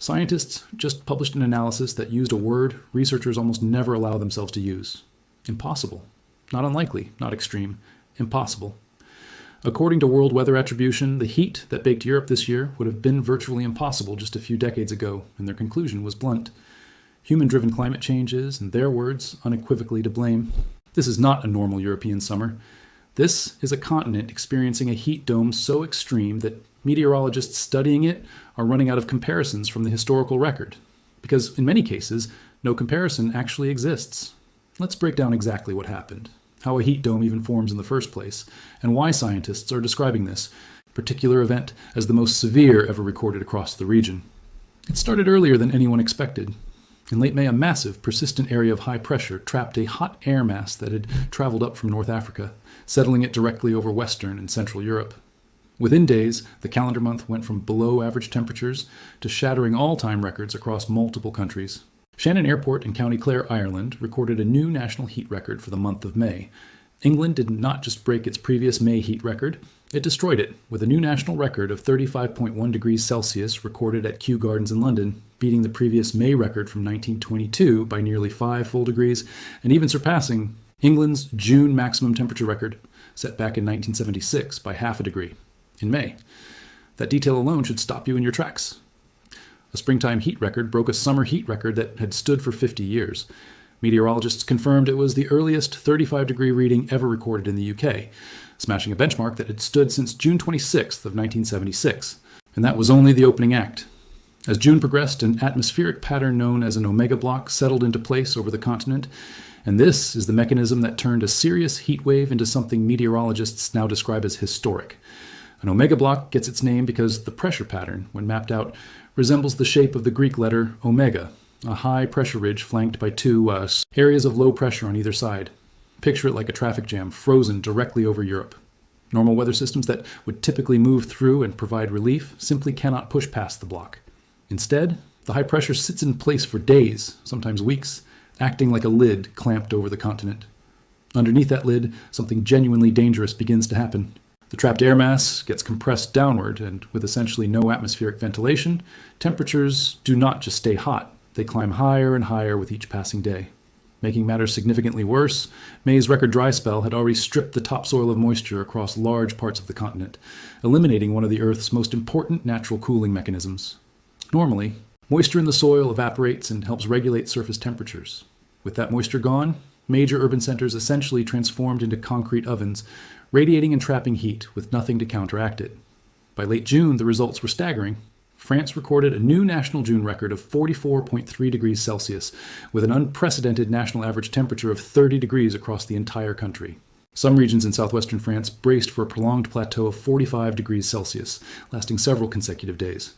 Scientists just published an analysis that used a word researchers almost never allow themselves to use. Impossible. Not unlikely, not extreme. Impossible. According to world weather attribution, the heat that baked Europe this year would have been virtually impossible just a few decades ago, and their conclusion was blunt. Human-driven climate change is, in their words, unequivocally to blame. This is not a normal European summer. This is a continent experiencing a heat dome so extreme that meteorologists studying it are running out of comparisons from the historical record, because in many cases, no comparison actually exists. Let's break down exactly what happened, how a heat dome even forms in the first place, and why scientists are describing this particular event as the most severe ever recorded across the region. It started earlier than anyone expected. In late May, a massive, persistent area of high pressure trapped a hot air mass that had traveled up from North Africa, settling it directly over Western and Central Europe. Within days, the calendar month went from below average temperatures to shattering all-time records across multiple countries. Shannon Airport in County Clare, Ireland, recorded a new national heat record for the month of May. England did not just break its previous May heat record, it destroyed it, with a new national record of 35.1 degrees Celsius recorded at Kew Gardens in London, beating the previous May record from 1922 by nearly 5 full degrees, and even surpassing England's June maximum temperature record, set back in 1976 by half a degree, in May. That detail alone should stop you in your tracks. A springtime heat record broke a summer heat record that had stood for 50 years. Meteorologists confirmed it was the earliest 35-degree reading ever recorded in the UK, smashing a benchmark that had stood since June 26th of 1976. And that was only the opening act. As June progressed, an atmospheric pattern known as an omega block settled into place over the continent, and this is the mechanism that turned a serious heat wave into something meteorologists now describe as historic. An omega block gets its name because the pressure pattern, when mapped out, resembles the shape of the Greek letter omega, a high pressure ridge flanked by two areas of low pressure on either side. Picture it like a traffic jam frozen directly over Europe. Normal weather systems that would typically move through and provide relief simply cannot push past the block. Instead, the high pressure sits in place for days, sometimes weeks, acting like a lid clamped over the continent. Underneath that lid, something genuinely dangerous begins to happen. The trapped air mass gets compressed downward, and with essentially no atmospheric ventilation, temperatures do not just stay hot, they climb higher and higher with each passing day. Making matters significantly worse, May's record dry spell had already stripped the topsoil of moisture across large parts of the continent, eliminating one of the Earth's most important natural cooling mechanisms. Normally, moisture in the soil evaporates and helps regulate surface temperatures. With that moisture gone, major urban centers essentially transformed into concrete ovens, radiating and trapping heat with nothing to counteract it. By late June, the results were staggering. France recorded a new national June record of 44.3 degrees Celsius, with an unprecedented national average temperature of 30 degrees across the entire country. Some regions in southwestern France braced for a prolonged plateau of 45 degrees Celsius, lasting several consecutive days.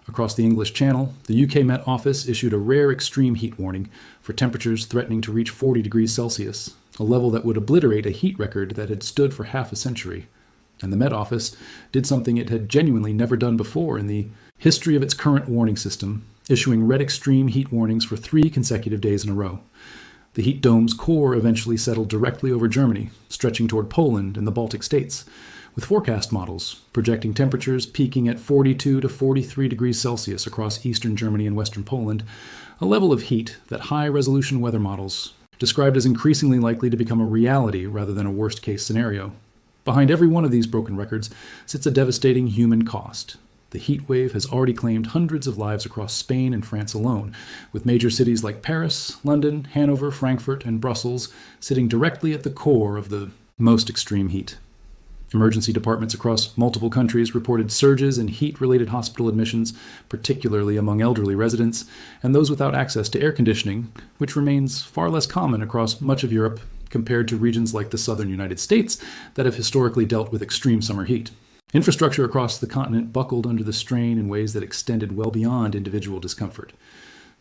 Across the English Channel, the UK Met Office issued a rare extreme heat warning for temperatures threatening to reach 40 degrees Celsius, a level that would obliterate a heat record that had stood for half a century. And the Met Office did something it had genuinely never done before in the history of its current warning system, issuing red extreme heat warnings for 3 consecutive days in a row. The heat dome's core eventually settled directly over Germany, stretching toward Poland and the Baltic states, with forecast models projecting temperatures peaking at 42 to 43 degrees Celsius across eastern Germany and western Poland, a level of heat that high-resolution weather models described as increasingly likely to become a reality rather than a worst-case scenario. Behind every one of these broken records sits a devastating human cost. The heat wave has already claimed hundreds of lives across Spain and France alone, with major cities like Paris, London, Hanover, Frankfurt, and Brussels sitting directly at the core of the most extreme heat. Emergency departments across multiple countries reported surges in heat-related hospital admissions, particularly among elderly residents and those without access to air conditioning, which remains far less common across much of Europe compared to regions like the southern United States that have historically dealt with extreme summer heat. Infrastructure across the continent buckled under the strain in ways that extended well beyond individual discomfort.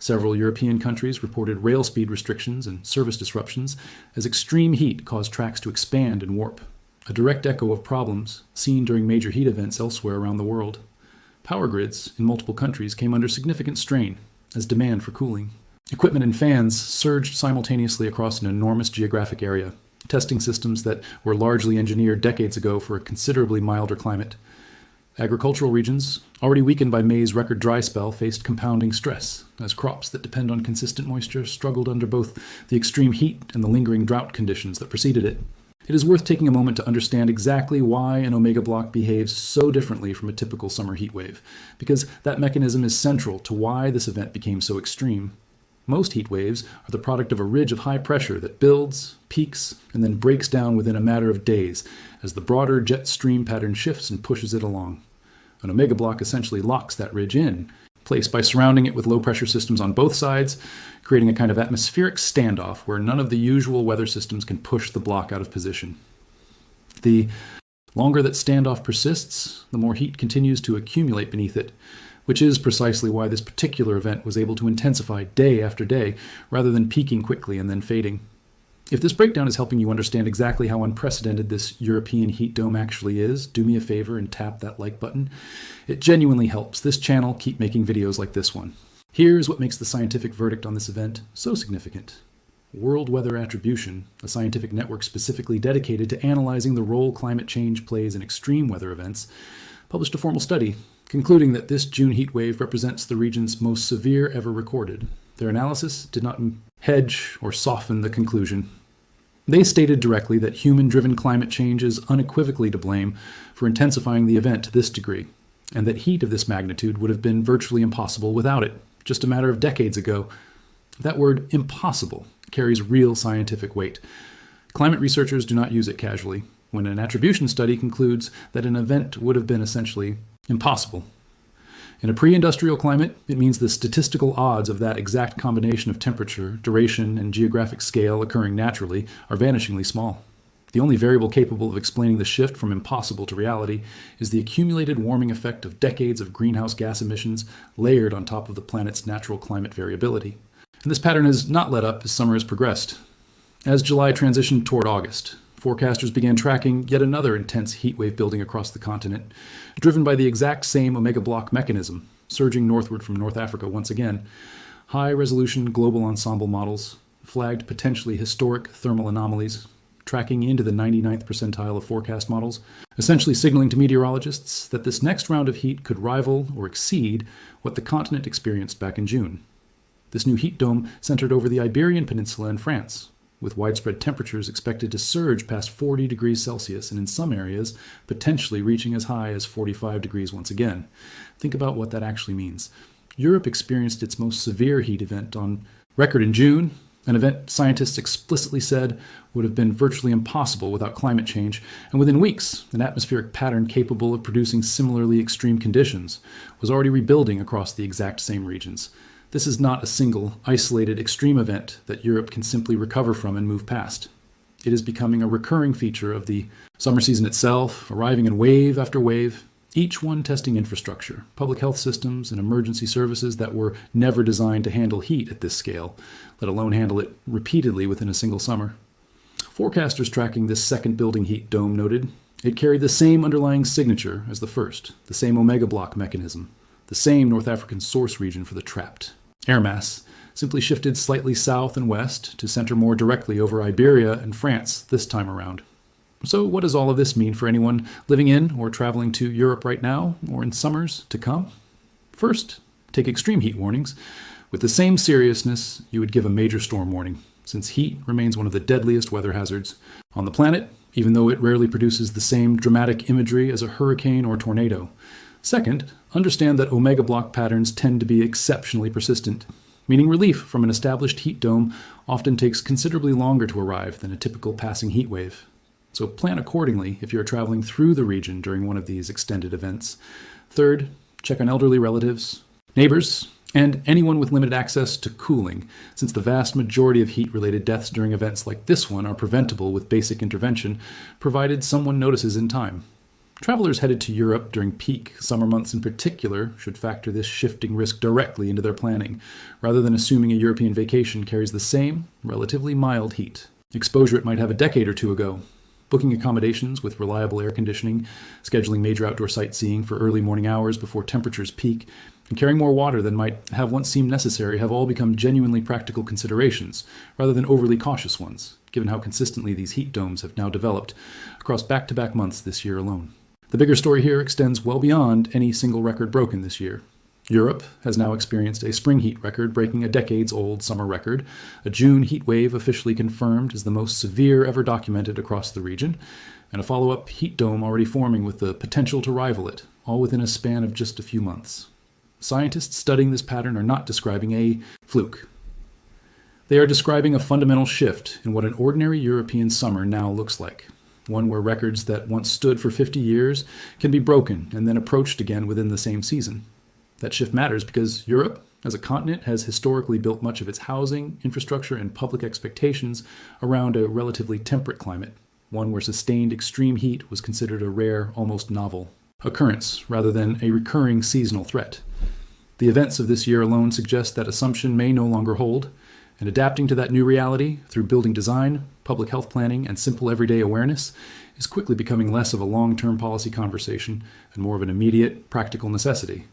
Several European countries reported rail speed restrictions and service disruptions as extreme heat caused tracks to expand and warp, a direct echo of problems seen during major heat events elsewhere around the world. Power grids in multiple countries came under significant strain as demand for cooling. Equipment and fans surged simultaneously across an enormous geographic area, testing systems that were largely engineered decades ago for a considerably milder climate. Agricultural regions, already weakened by May's record dry spell, faced compounding stress, as crops that depend on consistent moisture struggled under both the extreme heat and the lingering drought conditions that preceded it. It is worth taking a moment to understand exactly why an omega block behaves so differently from a typical summer heat wave, because that mechanism is central to why this event became so extreme. Most heat waves are the product of a ridge of high pressure that builds, peaks, and then breaks down within a matter of days as the broader jet stream pattern shifts and pushes it along. An omega block essentially locks that ridge in place by surrounding it with low-pressure systems on both sides, creating a kind of atmospheric standoff where none of the usual weather systems can push the block out of position. The longer that standoff persists, the more heat continues to accumulate beneath it, which is precisely why this particular event was able to intensify day after day, rather than peaking quickly and then fading. If this breakdown is helping you understand exactly how unprecedented this European heat dome actually is, do me a favor and tap that like button. It genuinely helps this channel keep making videos like this one. Here's what makes the scientific verdict on this event so significant. World Weather Attribution, a scientific network specifically dedicated to analyzing the role climate change plays in extreme weather events, published a formal study concluding that this June heat wave represents the region's most severe ever recorded. Their analysis did not hedge or soften the conclusion. They stated directly that human-driven climate change is unequivocally to blame for intensifying the event to this degree, and that heat of this magnitude would have been virtually impossible without it, just a matter of decades ago. That word, impossible, carries real scientific weight. Climate researchers do not use it casually when an attribution study concludes that an event would have been essentially impossible. In a pre-industrial climate, it means the statistical odds of that exact combination of temperature, duration, and geographic scale occurring naturally are vanishingly small. The only variable capable of explaining the shift from impossible to reality is the accumulated warming effect of decades of greenhouse gas emissions layered on top of the planet's natural climate variability. And this pattern has not let up as summer has progressed. As July transitioned toward August, forecasters began tracking yet another intense heat wave building across the continent, driven by the exact same omega block mechanism, surging northward from North Africa once again. High-resolution global ensemble models flagged potentially historic thermal anomalies, tracking into the 99th percentile of forecast models, essentially signaling to meteorologists that this next round of heat could rival or exceed what the continent experienced back in June. This new heat dome centered over the Iberian Peninsula in France, with widespread temperatures expected to surge past 40 degrees Celsius and in some areas potentially reaching as high as 45 degrees once again. Think about what that actually means. Europe experienced its most severe heat event on record in June, an event scientists explicitly said would have been virtually impossible without climate change, and within weeks, an atmospheric pattern capable of producing similarly extreme conditions was already rebuilding across the exact same regions. This is not a single, isolated, extreme event that Europe can simply recover from and move past. It is becoming a recurring feature of the summer season itself, arriving in wave after wave, each one testing infrastructure, public health systems, and emergency services that were never designed to handle heat at this scale, let alone handle it repeatedly within a single summer. Forecasters tracking this second building heat dome noted it carried the same underlying signature as the first, the same omega block mechanism, the same North African source region for the trapped air mass, simply shifted slightly south and west to center more directly over Iberia and France this time around. So what does all of this mean for anyone living in or traveling to Europe right now or in summers to come? First, take extreme heat warnings with the same seriousness you would give a major storm warning, since heat remains one of the deadliest weather hazards on the planet, even though it rarely produces the same dramatic imagery as a hurricane or tornado. Second, understand that omega block patterns tend to be exceptionally persistent, meaning relief from an established heat dome often takes considerably longer to arrive than a typical passing heat wave. So plan accordingly if you're traveling through the region during one of these extended events. Third, check on elderly relatives, neighbors, and anyone with limited access to cooling, since the vast majority of heat-related deaths during events like this one are preventable with basic intervention, provided someone notices in time. Travelers headed to Europe during peak summer months in particular should factor this shifting risk directly into their planning, rather than assuming a European vacation carries the same, relatively mild heat. Exposure it might have a decade or two ago. Booking accommodations with reliable air conditioning, scheduling major outdoor sightseeing for early morning hours before temperatures peak, and carrying more water than might have once seemed necessary have all become genuinely practical considerations, rather than overly cautious ones, given how consistently these heat domes have now developed across back-to-back months this year alone. The bigger story here extends well beyond any single record broken this year. Europe has now experienced a spring heat record breaking a decades-old summer record, a June heat wave officially confirmed as the most severe ever documented across the region, and a follow-up heat dome already forming with the potential to rival it, all within a span of just a few months. Scientists studying this pattern are not describing a fluke. They are describing a fundamental shift in what an ordinary European summer now looks like, one where records that once stood for 50 years can be broken and then approached again within the same season. That shift matters because Europe, as a continent, has historically built much of its housing, infrastructure, and public expectations around a relatively temperate climate, one where sustained extreme heat was considered a rare, almost novel occurrence rather than a recurring seasonal threat. The events of this year alone suggest that assumption may no longer hold, and adapting to that new reality through building design, public health planning, and simple everyday awareness is quickly becoming less of a long-term policy conversation and more of an immediate, practical necessity.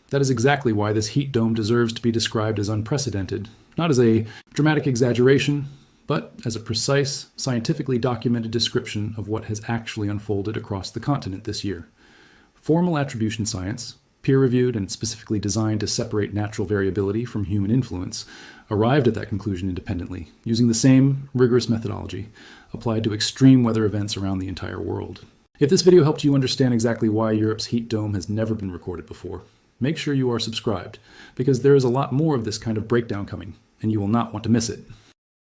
That is exactly why this heat dome deserves to be described as unprecedented, not as a dramatic exaggeration, but as a precise, scientifically documented description of what has actually unfolded across the continent this year. Formal attribution science, peer-reviewed and specifically designed to separate natural variability from human influence, arrived at that conclusion independently, using the same rigorous methodology applied to extreme weather events around the entire world. If this video helped you understand exactly why Europe's heat dome has never been recorded before, make sure you are subscribed, because there is a lot more of this kind of breakdown coming, and you will not want to miss it.